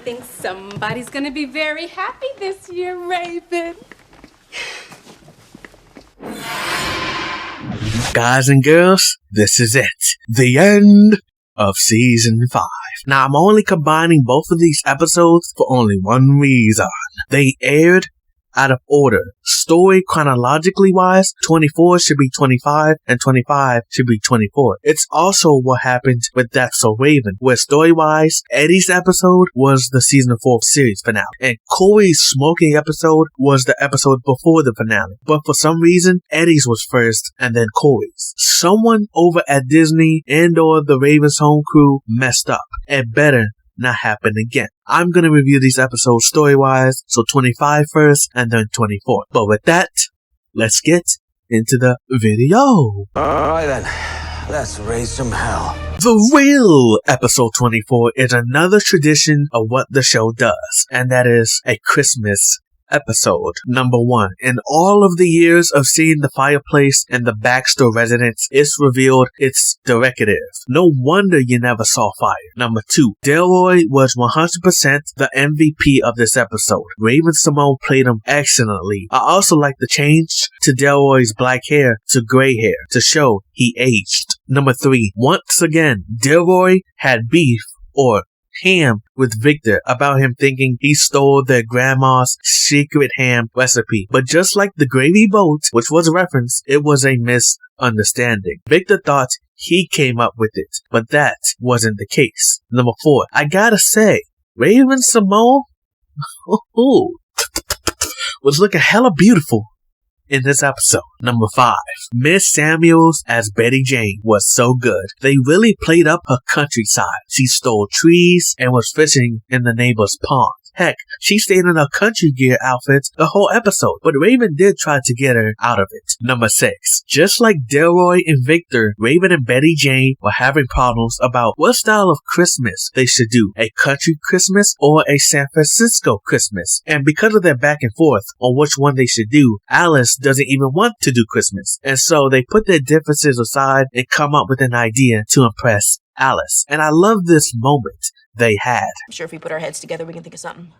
think somebody's gonna be very happy this year, Raven. Guys and girls, this is it. The end of season 5. Now, I'm only combining both of these episodes for only one reason. They aired out of order. Story chronologically wise, 24 should be 25 and 25 should be 24. It's also what happened with That's So Raven, where story wise, Eddie's episode was the season 4 series finale, and Corey's smoking episode was the episode before the finale. But for some reason, Eddie's was first and then Corey's. Someone over at Disney and or the Raven's home crew messed up. It better not happen again. I'm gonna review these episodes story-wise, so 25 first and then 24. But with that, let's get into the video. Alright then, let's raise some hell. The real episode 24 is another tradition of what the show does, and that is a Christmas episode. Number 1. In all of the years of seeing the fireplace and the Baxter residence, it's revealed it's decorative. No wonder you never saw fire. Number 2. Delroy was 100% the MVP of this episode. Raven Simone played him excellently. I also like the change to Delroy's black hair to gray hair to show he aged. Number 3. Once again, Delroy had beef or ham with Victor about him thinking he stole their grandma's secret ham recipe. But just like the gravy boat, which was a reference, it was a misunderstanding. Victor thought he came up with it, but that wasn't the case. Number 4. I gotta say, Raven Simone was looking hella beautiful in this episode. Number 5. Miss Samuels as Betty Jane was so good. They really played up her countryside. She stole trees and was fishing in the neighbor's pond. Heck, she stayed in her country gear outfit the whole episode, but Raven did try to get her out of it. Number 6. Just like Delroy and Victor, Raven and Betty Jane were having problems about what style of Christmas they should do. A country Christmas or a San Francisco Christmas. And because of their back and forth on which one they should do, Alice doesn't even want to do Christmas. And so they put their differences aside and come up with an idea to impress Alice. And I love this moment they had. I'm sure if we put our heads together, we can think of something.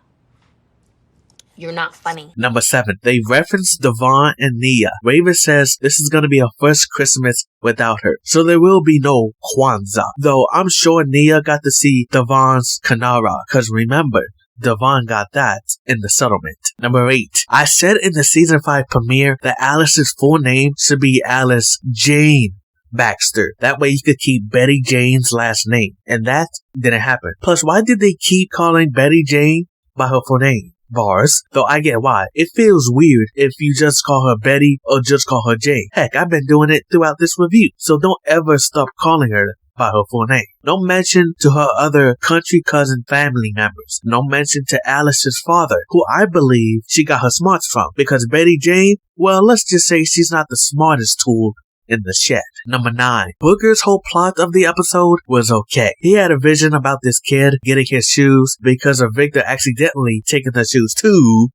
You're not funny. Number 7. They reference Devon and Nia. Raven says this is going to be her first Christmas without her, so there will be no Kwanzaa. Though I'm sure Nia got to see Devon's Kanara, because remember, Devon got that in the settlement. Number 8. I said in the season 5 premiere that Alice's full name should be Alice Jane Baxter. That way you could keep Betty Jane's last name. And that didn't happen. Plus, why did they keep calling Betty Jane by her full name? Bars. Though I get why. It feels weird if you just call her Betty or just call her Jane. Heck, I've been doing it throughout this review. So don't ever stop calling her by her full name. No mention to her other country cousin family members. No mention to Alice's father, who I believe she got her smarts from. Because Betty Jane, well, let's just say she's not the smartest tool in the shed. Number 9. Booker's whole plot of the episode was okay. He had a vision about this kid getting his shoes because of Victor accidentally taking the shoes to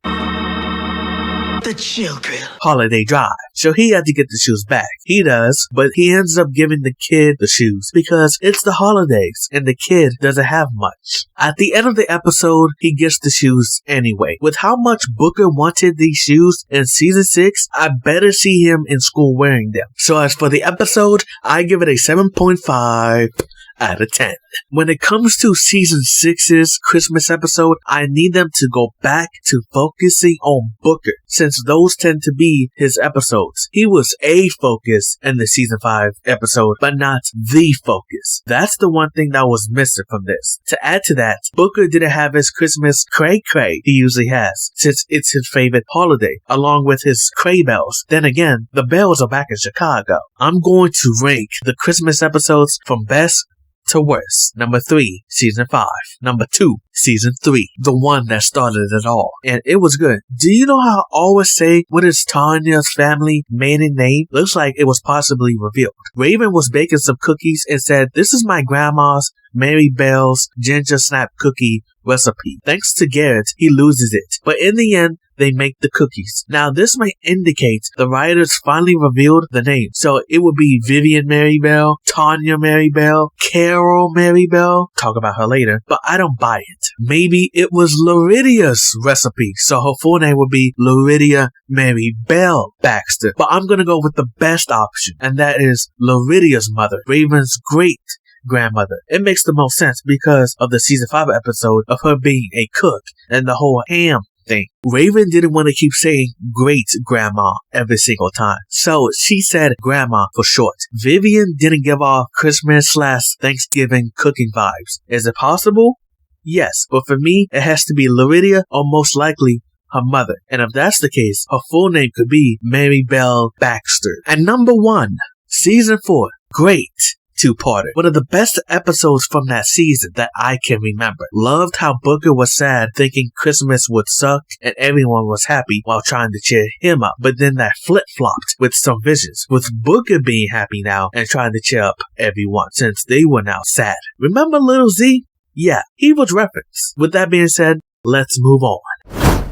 The children. Holiday Drive. So he had to get the shoes back. He does, but he ends up giving the kid the shoes because it's the holidays and the kid doesn't have much. At the end of the episode, he gets the shoes anyway. With how much Booker wanted these shoes in season 6, I better see him in school wearing them. So as for the episode, I give it a 7.5 out of 10. When it comes to season 6's Christmas episode, I need them to go back to focusing on Booker, since those tend to be his episodes. He was a focus in the season 5 episode, but not the focus. That's the one thing that was missing from this. To add to that, Booker didn't have his Christmas cray-cray he usually has, since it's his favorite holiday, along with his cray bells. Then again, the bells are back in Chicago. I'm going to rank the Christmas episodes from best to worst. Number 3, season 5. Number 2, season 3. The one that started it all. And it was good. Do you know how I always say what is Tanya's family maiden name? Looks like it was possibly revealed. Raven was baking some cookies and said, "This is my grandma's Mary Bell's ginger snap cookie recipe." Thanks to Garrett, he loses it. But in the end, they make the cookies. Now, this might indicate the writers finally revealed the name. So it would be Vivian Marybelle, Tanya Marybelle, Carol Marybelle. Talk about her later. But I don't buy it. maybe it was Loridia's recipe, so her full name would be Loridia Mary Bell Baxter. But I'm gonna go with the best option, and that is Loridia's mother, Raven's great grandmother. It makes the most sense because of the season 5 episode of her being a cook and the whole ham thing. Raven didn't want to keep saying great grandma every single time, so she said grandma for short. Vivian didn't give off Christmas/Thanksgiving cooking vibes. Is it possible? Yes, but for me, it has to be Loridia or most likely her mother. And if that's the case, her full name could be Mary Bell Baxter. And number 1, season 4, great two-parter. One of the best episodes from that season that I can remember. Loved how Booker was sad thinking Christmas would suck and everyone was happy while trying to cheer him up. But then that flip-flopped with some visions, with Booker being happy now and trying to cheer up everyone since they were now sad. Remember Little Z? Yeah, he was referenced. With that being said, let's move on.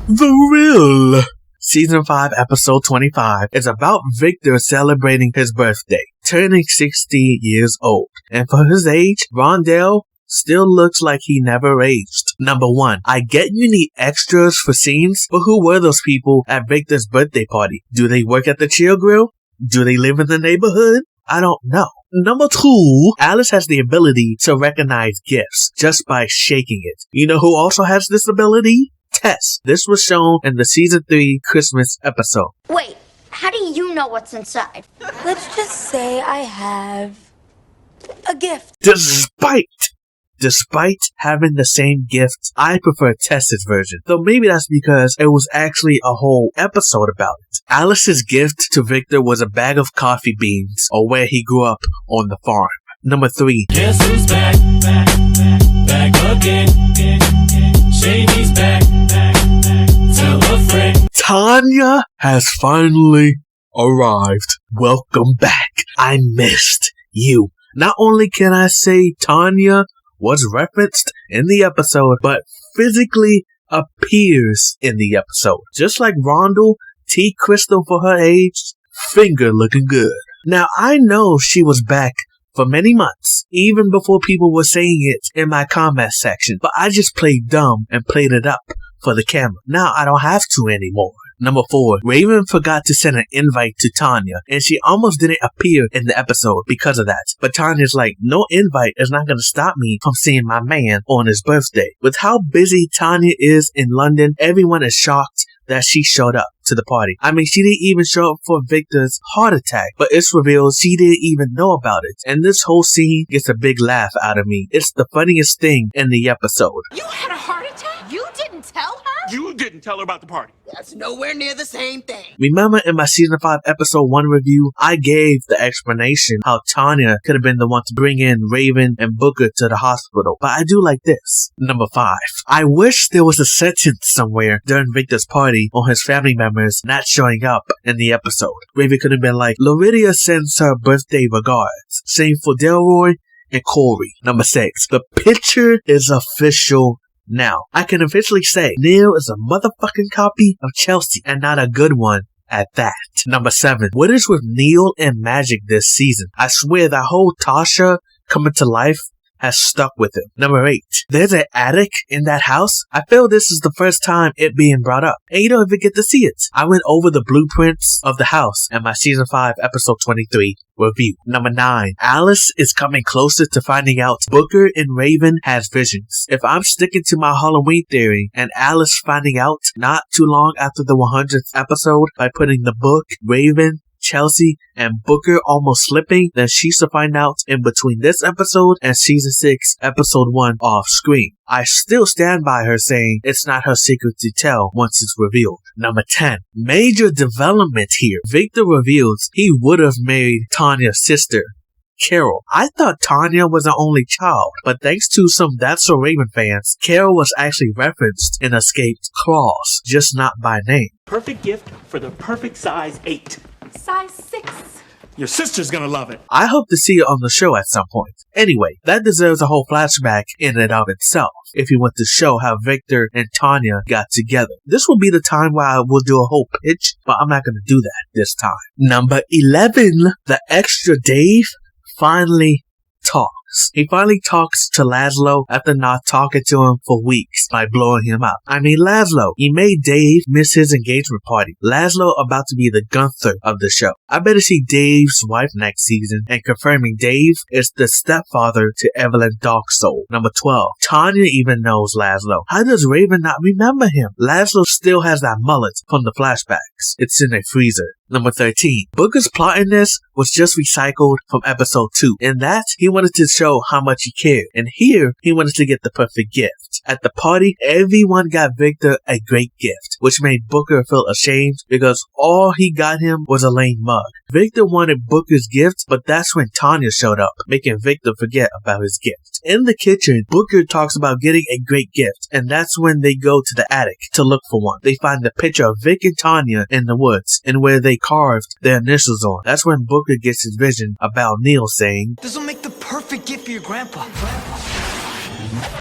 The Real. Season 5, episode 25 is about Victor celebrating his birthday, turning 60 years old. And for his age, Rondell still looks like he never aged. Number 1, I get you need extras for scenes, but who were those people at Victor's birthday party? Do they work at the Chill Grill? Do they live in the neighborhood? I don't know. Number 2, Alice has the ability to recognize gifts just by shaking it. You know who also has this ability? Tess. This was shown in the season 3 Christmas episode. Wait, how do you know what's inside? Let's just say I have a gift. Despite having the same gift, I prefer Tess's version. Though maybe that's because it was actually a whole episode about it. Alice's gift to Victor was a bag of coffee beans, or where he grew up on the farm. Number 3. Guess who's back again? Shady's back. Tell a friend. Tanya has finally arrived. Welcome back. I missed you. Not only can I say Tanya was referenced in the episode, but physically appears in the episode. Just like Rondell, T. Crystal for her age, finger looking good. Now I know she was back for many months, even before people were saying it in my comment section, but I just played dumb and played it up for the camera. Now I don't have to anymore. Number 4, Raven forgot to send an invite to Tanya, and she almost didn't appear in the episode because of that. But Tanya's like, no invite is not going to stop me from seeing my man on his birthday. With how busy Tanya is in London, everyone is shocked that she showed up to the party. I mean, she didn't even show up for Victor's heart attack, but it's revealed she didn't even know about it. And this whole scene gets a big laugh out of me. It's the funniest thing in the episode. You had a heart attack? You didn't tell her? You didn't tell her about the party. That's nowhere near the same thing. Remember in my season 5 episode 1 review, I gave the explanation how Tanya could have been the one to bring in Raven and Booker to the hospital, but I do like this. Number 5, I wish there was a sentence somewhere during Victor's party on his family members not showing up in the episode. Raven could have been like, Loridia sends her birthday regards. Same for Delroy and Corey. Number 6, the picture is official now. I can officially say Neil is a motherfucking copy of Chelsea, and not a good one at that. Number 7, what is with Neil and Magic this season? I swear that whole Tasha coming to life has stuck with him. Number 8, there's an attic in that house. I feel this is the first time it being brought up, and you don't even get to see it. I went over the blueprints of the house in my season 5 episode 23 review. Number 9, Alice is coming closer to finding out Booker and Raven has visions. If I'm sticking to my Halloween theory and Alice finding out not too long after the 100th episode by putting the book, Raven, Chelsea, and Booker almost slipping, then she's to find out in between this episode and season 6 episode 1 off screen. I still stand by her saying it's not her secret to tell once it's revealed. Number 10, major development here. Victor reveals he would have married Tanya's sister, Carol. I thought Tanya was an only child, but thanks to some That's So Raven fans, Carol was actually referenced in Escaped Clause, just not by name. Perfect gift for the perfect size 8. Size 6. Your sister's gonna love it. I hope to see it on the show at some point. Anyway, that deserves a whole flashback in and of itself, if you want to show how Victor and Tanya got together. This will be the time where I will do a whole pitch, but I'm not going to do that this time. Number 11, the extra Dave finally talked. news. He finally talks to Laszlo after not talking to him for weeks by blowing him out. I mean, Laszlo, he made Dave miss his engagement party. Laszlo about to be the Gunther of the show. I better see Dave's wife next season and confirming Dave is the stepfather to Evelyn Darksoul. Number 12. Tanya even knows Laszlo. How does Raven not remember him? Laszlo still has that mullet from the flashbacks. It's in a freezer. Number 13. Booker's plot in this was just recycled from episode 2. In that, he wanted to show how much he cared. And here, he wanted to get the perfect gift. At the party, everyone got Victor a great gift, which made Booker feel ashamed because all he got him was a lame mug. Victor wanted Booker's gift, but that's when Tanya showed up, making Victor forget about his gift. In the kitchen, Booker talks about getting a great gift, and that's when they go to the attic to look for one. They find the picture of Vic and Tanya in the woods, and where they carved their initials on. That's when Booker gets his vision about Neil saying, "This will make the perfect gift for your grandpa."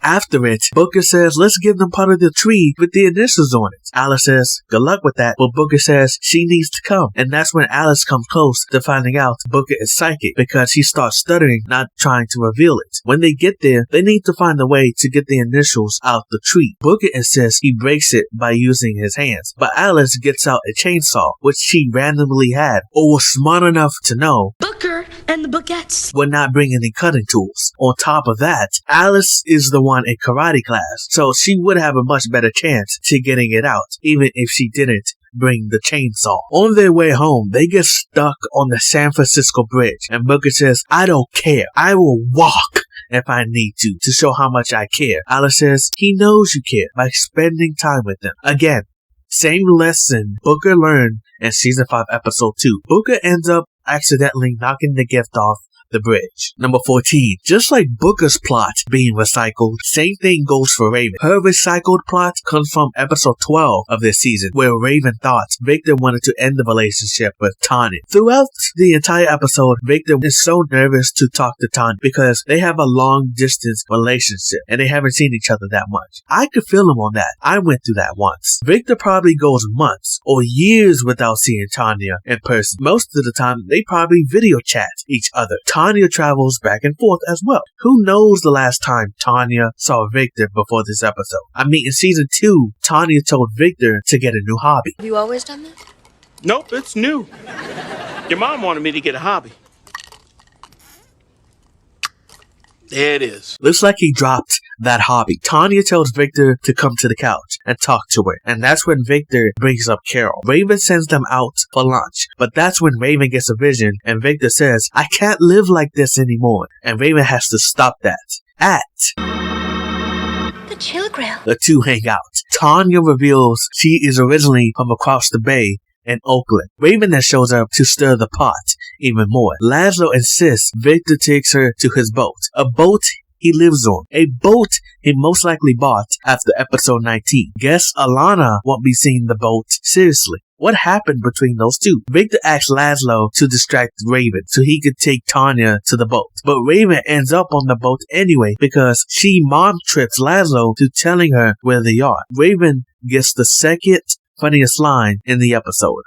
After it, Booker says, let's give them part of the tree with the initials on it. Alice says, good luck with that, but Booker says she needs to come. And that's when Alice comes close to finding out Booker is psychic because she starts stuttering, not trying to reveal it. When they get there, they need to find a way to get the initials out the tree. Booker insists he breaks it by using his hands, but Alice gets out a chainsaw, which she randomly had or was smart enough to know Booker and the Bookettes would not bring any cutting tools. On top of that, Alice is the one in karate class, so she would have a much better chance to getting it out, even if she didn't bring the chainsaw. On their way home, they get stuck on the San Francisco bridge, and Booker says, I don't care. I will walk if I need to show how much I care. Alice says, he knows you care by spending time with them. Again, same lesson Booker learned in season 5, episode 2. Booker ends up accidentally knocking the gift off the bridge. Number 14. Just like Booker's plot being recycled, same thing goes for Raven. Her recycled plot comes from episode 12 of this season, where Raven thought Victor wanted to end the relationship with Tanya. Throughout the entire episode, Victor is so nervous to talk to Tanya because they have a long distance relationship and they haven't seen each other that much. I could feel him on that. I went through that once. Victor probably goes months or years without seeing Tanya in person. Most of the time, they probably video chat each other. Tanya travels back and forth as well. Who knows the last time Tanya saw Victor before this episode? I mean, in season 2, Tanya told Victor to get a new hobby. Have you always done that? Nope, it's new. Your mom wanted me to get a hobby. There it is. Looks like he dropped that hobby. Tanya tells Victor to come to the couch and talk to her. And that's when Victor brings up Carol. Raven sends them out for lunch. But that's when Raven gets a vision and Victor says, I can't live like this anymore. And Raven has to stop that. At The Chill Grill. the two hang out. Tanya reveals she is originally from across the bay in Oakland. Raven then shows up to stir the pot even more. Laszlo insists Victor takes her to his boat. A boat he lives on. A boat he most likely bought after episode 19. Guess Alana won't be seeing the boat seriously. What happened between those two? Victor asks Laszlo to distract Raven so he could take Tanya to the boat. But Raven ends up on the boat anyway because she mom trips Laszlo to telling her where they are. Raven gets the second funniest line in the episode.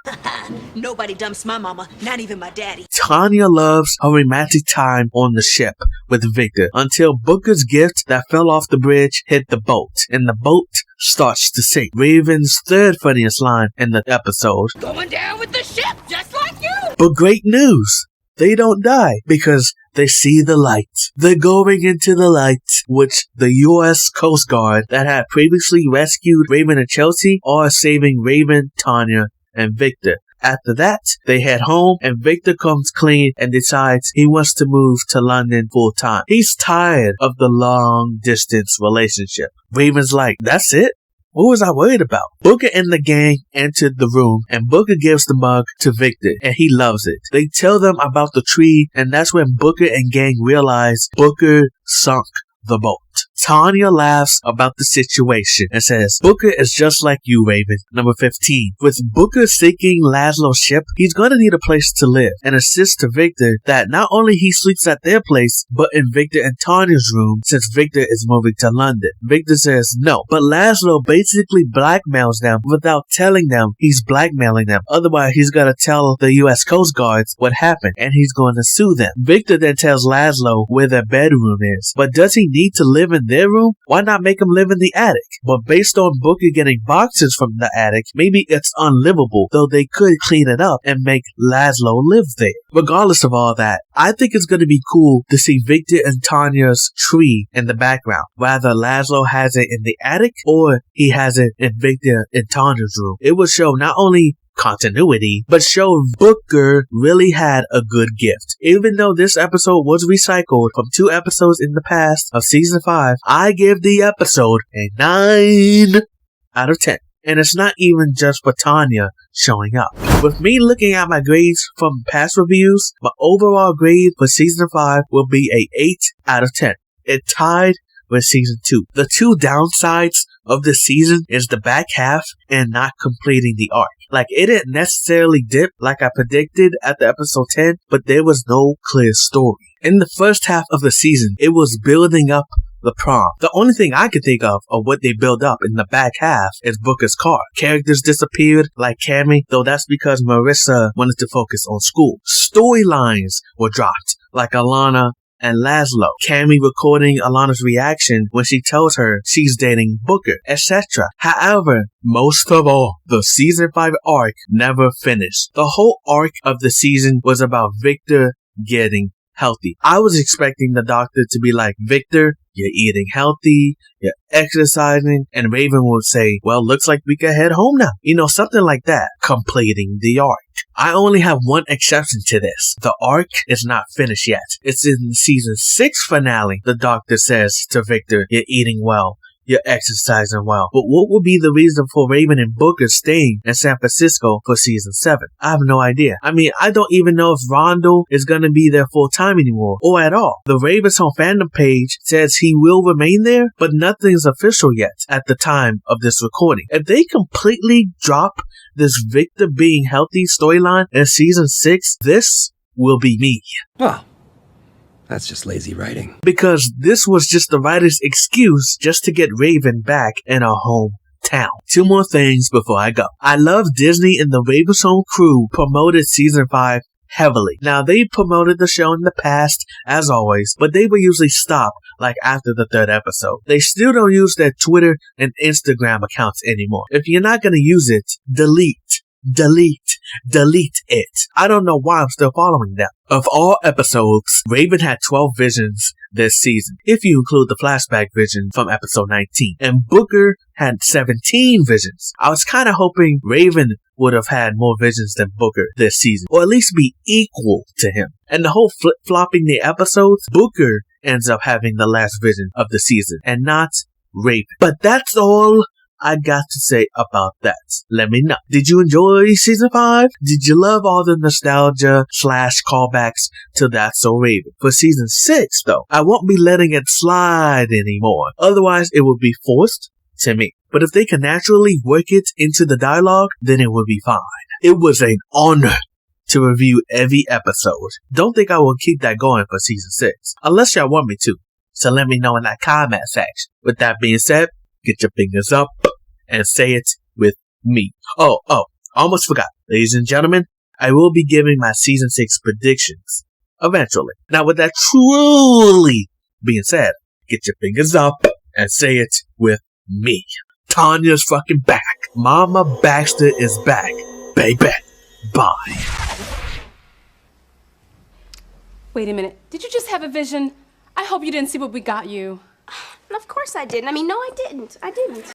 Nobody dumps my mama, not even my daddy. Tanya loves her romantic time on the ship with Victor until Booker's gift that fell off the bridge hit the boat and the boat starts to sink. Raven's third funniest line in the episode. Going down with the ship, just like you. But great news! They don't die because they see the light. They're going into the light, which the U.S. Coast Guard that had previously rescued Raven and Chelsea are saving Raven, Tanya, and Victor. After that, they head home and Victor comes clean and decides he wants to move to London full time. He's tired of the long distance relationship. Raven's like, that's it? What was I worried about? Booker and the gang entered the room and Booker gives the mug to Victor and he loves it. They tell them about the tree and that's when Booker and gang realize Booker sunk the boat. Tanya laughs about the situation and says, Booker is just like you, Raven. Number 15. With Booker sinking Laszlo's ship, he's gonna need a place to live and insists to Victor that not only he sleeps at their place, but in Victor and Tanya's room since Victor is moving to London. Victor says no, but Laszlo basically blackmails them without telling them he's blackmailing them. Otherwise, he's gotta tell the US Coast Guards what happened and he's going to sue them. Victor then tells Laszlo where their bedroom is, but does he need to live in their room? Why not make him live in the attic? But based on Booker getting boxes from the attic, maybe it's unlivable, though they could clean it up and make Laszlo live there. Regardless of all that, I think it's going to be cool to see Victor and Tanya's tree in the background. Whether Laszlo has it in the attic or he has it in Victor and Tanya's room. It will show not only continuity, but show Booker really had a good gift. Even though this episode was recycled from 2 episodes in the past of season 5, I give the episode a 9 out of 10. And it's not even just for Tanya showing up. With me looking at my grades from past reviews, my overall grade for season 5 will be a 8 out of 10. It tied with season 2. The 2 downsides of this season is the back half and not completing the arc. Like, it didn't necessarily dip like I predicted at the episode 10, but there was no clear story. In the first half of the season, it was building up the prom. The only thing I could think of what they build up in the back half is Booker's car. Characters disappeared, like Cammy, though that's because Marissa wanted to focus on school. Storylines were dropped, like Alana and Laszlo. Cammy recording Alana's reaction when she tells her she's dating Booker, etc. However, most of all, the season 5 arc never finished. The whole arc of the season was about Victor getting healthy. I was expecting the doctor to be like, Victor, you're eating healthy, you're exercising, and Raven would say, well, looks like we can head home now. You know, something like that. Completing the arc. I only have one exception to this. The arc is not finished yet. It's in the season 6 finale. The doctor says to Victor, you're eating well. You're exercising well. But what would be the reason for Raven and Booker staying in San Francisco for season 7? I have no idea. I mean, I don't even know if Rondo is gonna be there full time anymore, or at all. The Ravens Home fandom page says he will remain there, but nothing's official yet at the time of this recording. If they completely drop this Victor being healthy storyline in season 6, this will be me. Well, that's just lazy writing. Because this was just the writer's excuse just to get Raven back in our hometown. 2 more things before I go. I love Disney and the Ravens Home crew promoted season 5 heavily. Now, they promoted the show in the past, as always, but they would usually stop like after the 3rd episode. They still don't use their Twitter and Instagram accounts anymore. If you're not gonna use it, delete it. I don't know why I'm still following them. Of all episodes, Raven had 12 visions this season, if you include the flashback vision from episode 19. And Booker had 17 visions. I was kind of hoping Raven would have had more visions than Booker this season, or at least be equal to him. And the whole flip-flopping the episodes, Booker ends up having the last vision of the season, and not Raven. But that's all I got to say about that. Let me know. Did you enjoy season 5? Did you love all the nostalgia / callbacks to That's So Raven? For season 6, though, I won't be letting it slide anymore. Otherwise, it would be forced to me. But if they can naturally work it into the dialogue, then it would be fine. It was an honor to review every episode. Don't think I will keep that going for season 6, unless y'all want me to. So let me know in that comment section. With that being said, get your fingers up and say it with me. Oh, almost forgot. Ladies and gentlemen, I will be giving my season 6 predictions eventually. Now, with that truly being said, get your fingers up and say it with me. Tanya's fucking back. Mama Baxter is back. Baby. Bye. Wait a minute. Did you just have a vision? I hope you didn't see what we got you. Of course I didn't. I mean, no, I didn't.